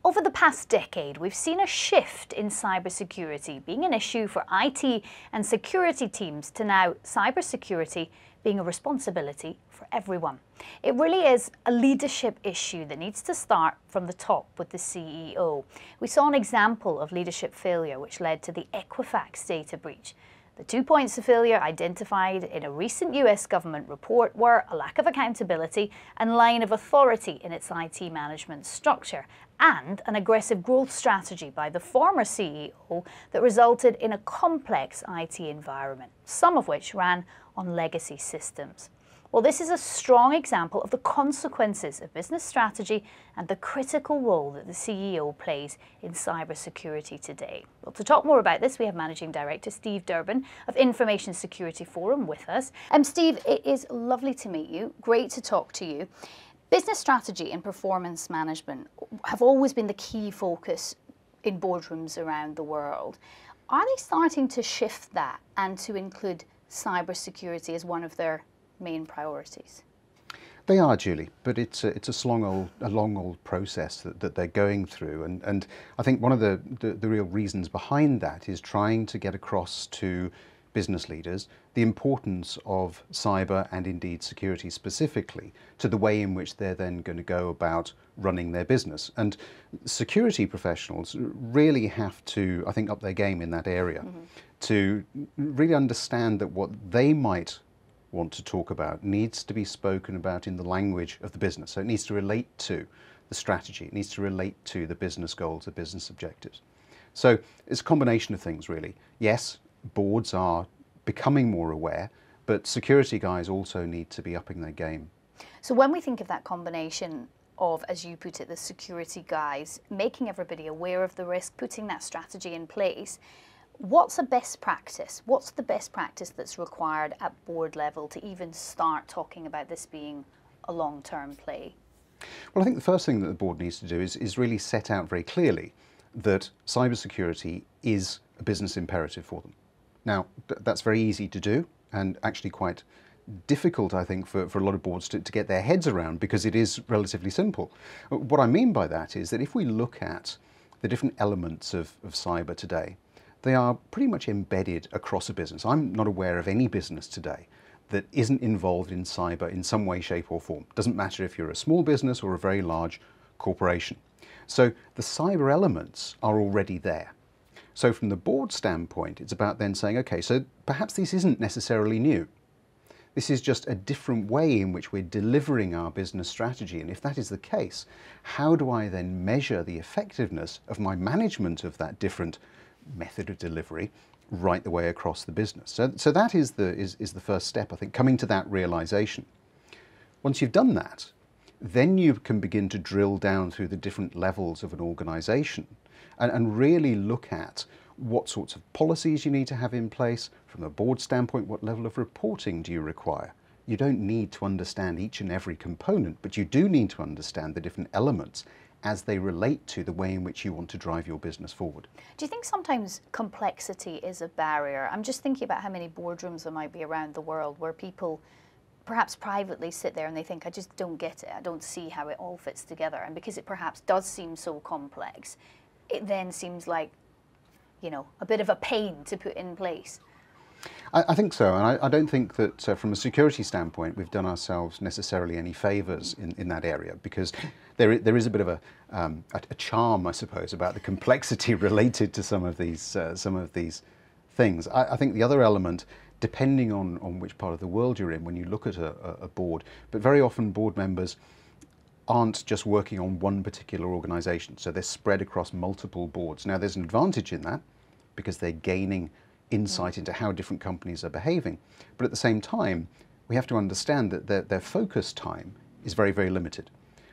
Over the past decade, we've seen a shift in cybersecurity being an issue for IT and security teams to now cybersecurity being a responsibility for everyone. It really is a leadership issue that needs to start from the top with the CEO. We saw an example of leadership failure which led to the Equifax data breach. The 2 points of failure identified in a recent US government report were a lack of accountability and line of authority in its IT management structure, and an aggressive growth strategy by the former CEO that resulted in a complex IT environment, some of which ran on legacy systems. Well, this is a strong example of the consequences of business strategy and the critical role that the CEO plays in cybersecurity today. Well, to talk more about this, we have Managing Director Steve Durbin of Information Security Forum with us. Steve, it is lovely to meet you. Great to talk to you. Business strategy and performance management have always been the key focus in boardrooms around the world. Are they starting to shift that and to include cybersecurity as one of their main priorities? They are, Julie, but it's a long old process that they're going through, and I think one of the real reasons behind that is trying to get across to business leaders the importance of cyber and indeed security specifically to the way in which they're then going to go about running their business. And security professionals really have to, I think, up their game in that area to really understand that what they might want to talk about needs to be spoken about in the language of the business. So it needs to relate to the strategy, it needs to relate to the business goals, the business objectives. So it's a combination of things, really. Yes, boards are becoming more aware, but security guys also need to be upping their game. So when we think of that combination of, as you put it, the security guys, making everybody aware of the risk, putting that strategy in place, what's a best practice? What's the best practice that's required at board level to even start talking about this being a long-term play? Well, I think the first thing that the board needs to do is really set out very clearly that cybersecurity is a business imperative for them. Now, that's very easy to do and actually quite difficult, I think, for a lot of boards to get their heads around, because it is relatively simple. What I mean by that is that if we look at the different elements of cyber today, they are pretty much embedded across a business. I'm not aware of any business today that isn't involved in cyber in some way, shape or form. Doesn't matter if you're a small business or a very large corporation. So the cyber elements are already there. So from the board standpoint, it's about then saying, okay, so perhaps this isn't necessarily new. This is just a different way in which we're delivering our business strategy. And if that is the case, how do I then measure the effectiveness of my management of that different method of delivery right the way across the business? So that is the first step, I think, coming to that realization. Once you've done that, then you can begin to drill down through the different levels of an organization and really look at what sorts of policies you need to have in place. From a board standpoint, what level of reporting do you require? You don't need to understand each and every component, but you do need to understand the different elements as they relate to the way in which you want to drive your business forward. Do you think sometimes complexity is a barrier? I'm just thinking about how many boardrooms there might be around the world where people perhaps privately sit there and they think, I just don't get it, I don't see how it all fits together. And because it perhaps does seem so complex, it then seems like, you know, a bit of a pain to put in place. I think so, and I don't think that from a security standpoint we've done ourselves necessarily any favours in that area, because there is a bit of a charm, I suppose, about the complexity related to some of these things. I think the other element, depending on which part of the world you're in when you look at a board, but very often board members aren't just working on one particular organisation, so they're spread across multiple boards. Now there's an advantage in that because they're gaining insight into how different companies are behaving, but at the same time we have to understand that their focus time is very, very limited.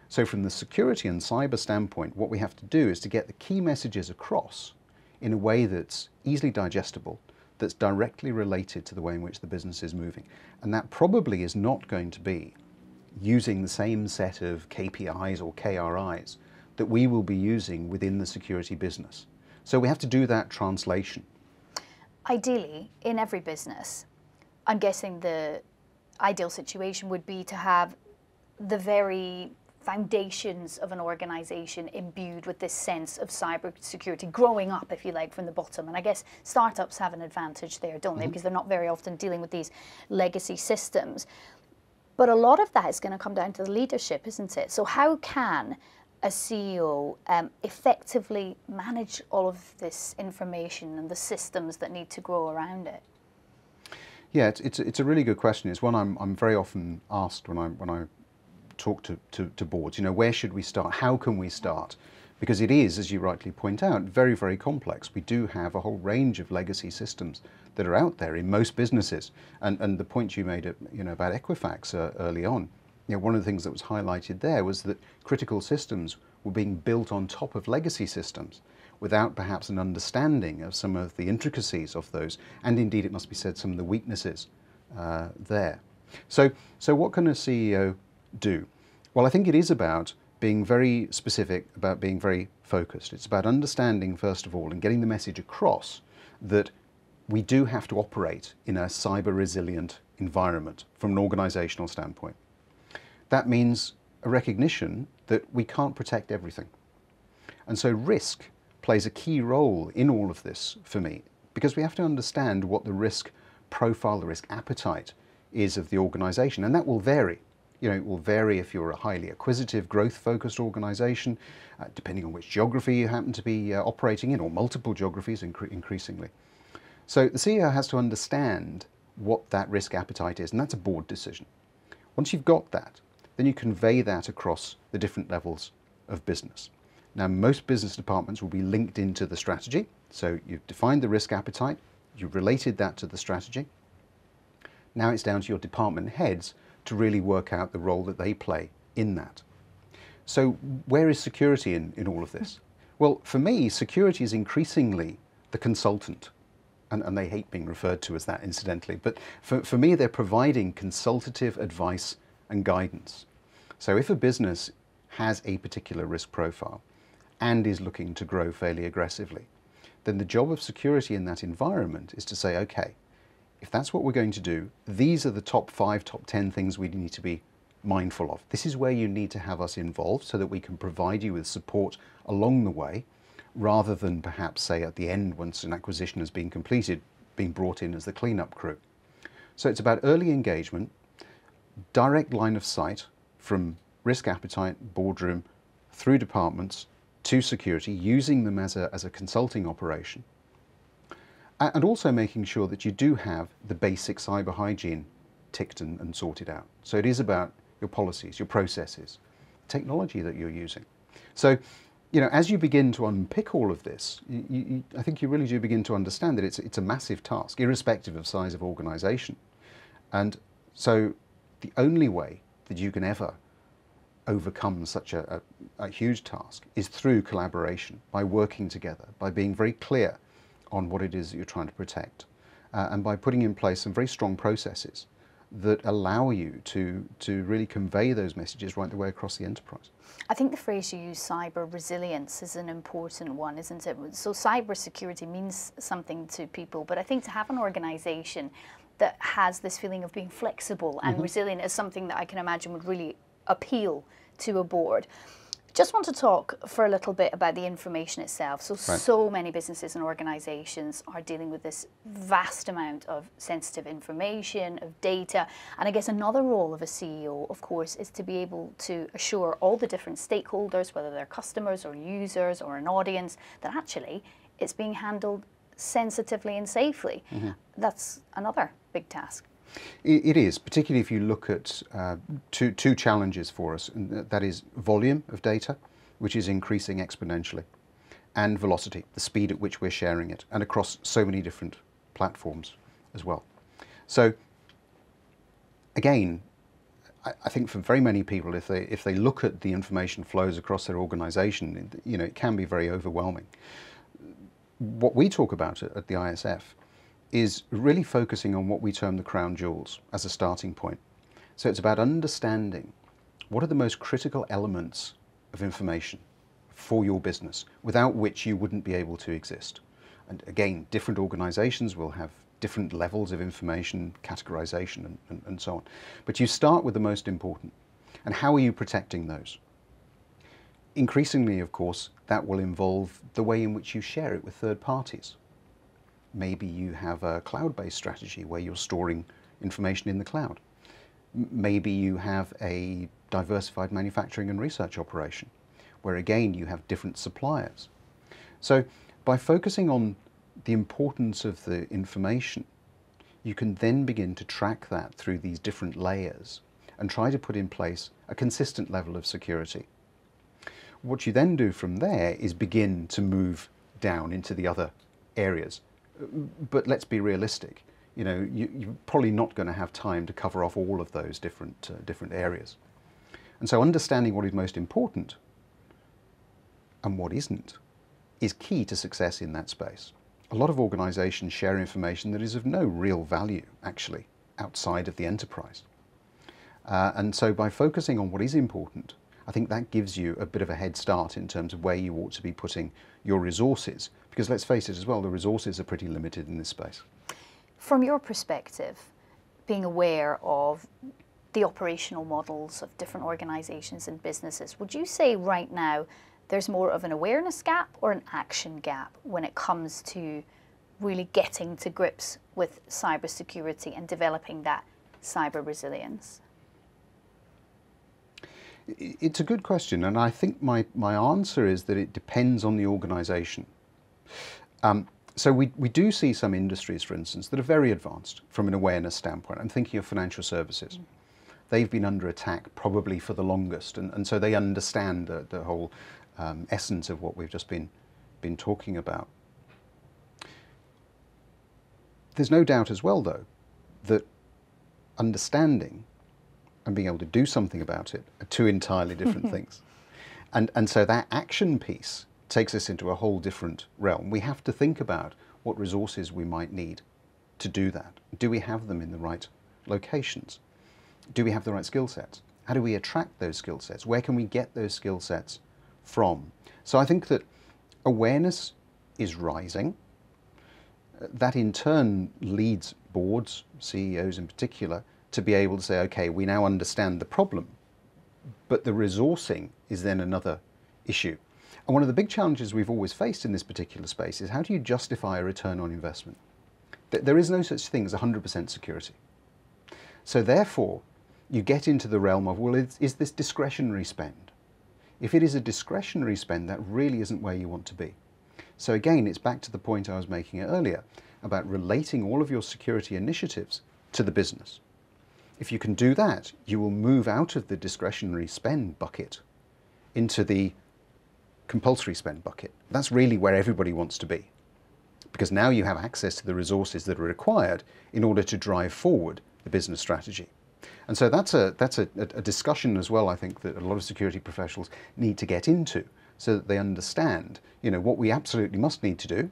So from the security and cyber standpoint, what we have to do is to get the key messages across in a way that's easily digestible, that's directly related to the way in which the business is moving. And that probably is not going to be using the same set of KPIs or KRIs that we will be using within the security business. So we have to do that translation. Ideally, in every business, I'm guessing the ideal situation would be to have the very foundations of an organization imbued with this sense of cybersecurity, growing up, if you like, from the bottom. And I guess startups have an advantage there, don't they? Because they're not very often dealing with these legacy systems. But a lot of that is going to come down to the leadership, isn't it? So how can a CEO effectively manage all of this information and the systems that need to grow around it? Yeah, it's a really good question. It's one I'm very often asked when I talk to boards. You know, where should we start? How can we start? Because it is, as you rightly point out, very, very complex. We do have a whole range of legacy systems that are out there in most businesses. And the point you made, about Equifax early on, one of the things that was highlighted there was that critical systems were being built on top of legacy systems without perhaps an understanding of some of the intricacies of those, and indeed, it must be said, some of the weaknesses there. So what can a CEO do? Well, I think it is about being very specific, about being very focused. It's about understanding, first of all, and getting the message across that we do have to operate in a cyber resilient environment from an organizational standpoint. That means a recognition that we can't protect everything. And so risk plays a key role in all of this for me, because we have to understand what the risk profile, the risk appetite is of the organization, and that will vary. It will vary if you're a highly acquisitive, growth-focused organization, depending on which geography you happen to be operating in, or multiple geographies increasingly. So the CEO has to understand what that risk appetite is, and that's a board decision. Once you've got that, then you convey that across the different levels of business. Now, most business departments will be linked into the strategy. So you've defined the risk appetite, you've related that to the strategy. Now it's down to your department heads to really work out the role that they play in that. So where is security in all of this? Well, for me, security is increasingly the consultant. And they hate being referred to as that, incidentally. But for me, they're providing consultative advice and guidance. So if a business has a particular risk profile and is looking to grow fairly aggressively, then the job of security in that environment is to say, okay, if that's what we're going to do, these are the top 5, top 10 things we need to be mindful of. This is where you need to have us involved so that we can provide you with support along the way, rather than perhaps, say, at the end, once an acquisition has been completed, being brought in as the cleanup crew. So it's about early engagement, direct line of sight from risk appetite, boardroom, through departments to security, using them as a consulting operation. And also making sure that you do have the basic cyber hygiene ticked and sorted out. So it is about your policies, your processes, technology that you're using. So, as you begin to unpick all of this, I think you really do begin to understand that it's a massive task, irrespective of size of organization. And so the only way that you can ever overcome such a huge task is through collaboration, by working together, by being very clear on what it is that you're trying to protect, and by putting in place some very strong processes that allow you to really convey those messages right the way across the enterprise. I think the phrase you use, cyber resilience, is an important one, isn't it? So cyber security means something to people, but I think to have an organization that has this feeling of being flexible and resilient is something that I can imagine would really appeal to a board. Just want to talk for a little bit about the information itself. So many businesses and organizations are dealing with this vast amount of sensitive information, of data. And I guess another role of a CEO, of course, is to be able to assure all the different stakeholders, whether they're customers or users or an audience, that actually it's being handled sensitively and safely. That's another big task. It is, particularly if you look at two challenges for us, and that is volume of data, which is increasing exponentially, and velocity, the speed at which we're sharing it, and across so many different platforms as well. So again, I think for very many people, if they look at the information flows across their organization, it can be very overwhelming. What we talk about at the ISF is really focusing on what we term the crown jewels as a starting point. So it's about understanding what are the most critical elements of information for your business, without which you wouldn't be able to exist. And again, different organizations will have different levels of information, categorization, and so on. But you start with the most important. And how are you protecting those? Increasingly, of course, that will involve the way in which you share it with third parties. Maybe you have a cloud-based strategy where you're storing information in the cloud. Maybe you have a diversified manufacturing and research operation, where again you have different suppliers. So by focusing on the importance of the information, you can then begin to track that through these different layers and try to put in place a consistent level of security. What you then do from there is begin to move down into the other areas. But let's be realistic. You know, you're probably not going to have time to cover off all of those different areas. And so understanding what is most important and what isn't is key to success in that space. A lot of organizations share information that is of no real value, actually, outside of the enterprise. And so by focusing on what is important, I think that gives you a bit of a head start in terms of where you ought to be putting your resources. Because let's face it as well, the resources are pretty limited in this space. From your perspective, being aware of the operational models of different organizations and businesses, would you say right now there's more of an awareness gap or an action gap when it comes to really getting to grips with cybersecurity and developing that cyber resilience? It's a good question, and I think my answer is that it depends on the organization. So we do see some industries, for instance, that are very advanced from an awareness standpoint. I'm thinking of financial services. They've been under attack probably for the longest, and so they understand the whole essence of what we've just been talking about. There's no doubt as well, though, that understanding and being able to do something about it are two entirely different things. And so that action piece takes us into a whole different realm. We have to think about what resources we might need to do that. Do we have them in the right locations? Do we have the right skill sets? How do we attract those skill sets? Where can we get those skill sets from? So I think that awareness is rising. That in turn leads boards, CEOs in particular, to be able to say, okay, we now understand the problem, but the resourcing is then another issue. And one of the big challenges we've always faced in this particular space is how do you justify a return on investment? There is no such thing as 100% security. So therefore, you get into the realm of, well, is this discretionary spend? If it is a discretionary spend, that really isn't where you want to be. So again, it's back to the point I was making earlier about relating all of your security initiatives to the business. If you can do that, you will move out of the discretionary spend bucket into the compulsory spend bucket. That's really where everybody wants to be, because now you have access to the resources that are required in order to drive forward the business strategy. And so that's a discussion as well, I think, that a lot of security professionals need to get into so that they understand, you know, what we absolutely must need to do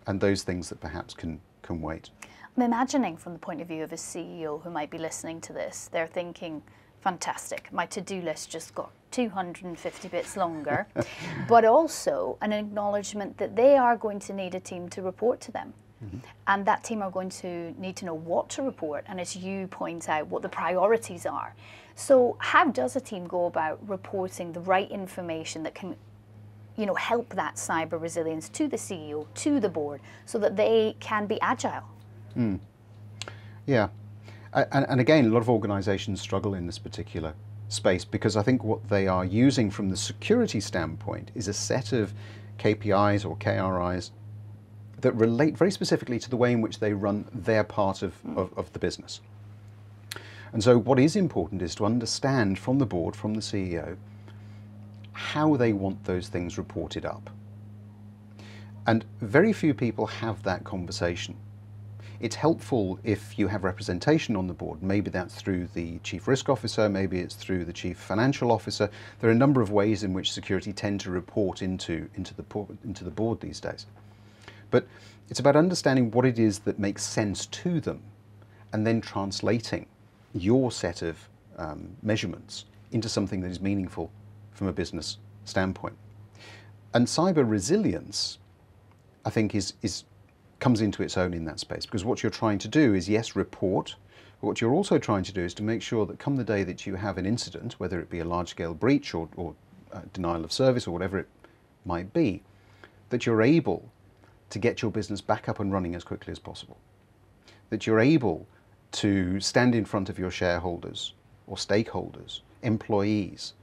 and those things that perhaps can wait. I'm imagining from the point of view of a CEO who might be listening to this, they're thinking, fantastic, my to-do list just got 250 bits longer, but also an acknowledgement that they are going to need a team to report to them. And that team are going to need to know what to report, and as you point out, what the priorities are. So how does a team go about reporting the right information that can, you know, help that cyber resilience to the CEO, to the board, so that they can be agile? Yeah, and again, a lot of organizations struggle in this particular space because I think what they are using from the security standpoint is a set of KPIs or KRIs that relate very specifically to the way in which they run their part of the business. And so what is important is to understand from the board, from the CEO, how they want those things reported up. And very few people have that conversation. It's helpful if you have representation on the board. Maybe that's through the chief risk officer, maybe it's through the chief financial officer. There are a number of ways in which security tend to report into the board these days. But it's about understanding what it is that makes sense to them and then translating your set of measurements into something that is meaningful from a business standpoint. And cyber resilience, I think, comes into its own in that space, because what you're trying to do is, yes, report, but what you're also trying to do is to make sure that come the day that you have an incident, whether it be a large-scale breach or denial of service or whatever it might be, that you're able to get your business back up and running as quickly as possible. That you're able to stand in front of your shareholders or stakeholders, employees,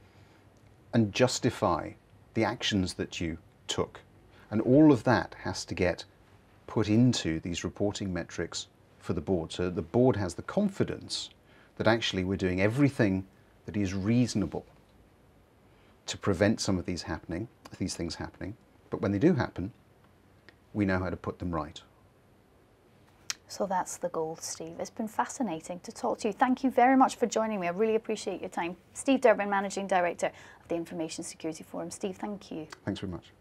and justify the actions that you took. And all of that has to get put into these reporting metrics for the board, so that the board has the confidence that actually we're doing everything that is reasonable to prevent some of these things happening. But when they do happen, we know how to put them right. So that's the goal, Steve. It's been fascinating to talk to you. Thank you very much for joining me. I really appreciate your time. Steve Durbin, Managing Director of the Information Security Forum. Steve, thank you. Thanks very much.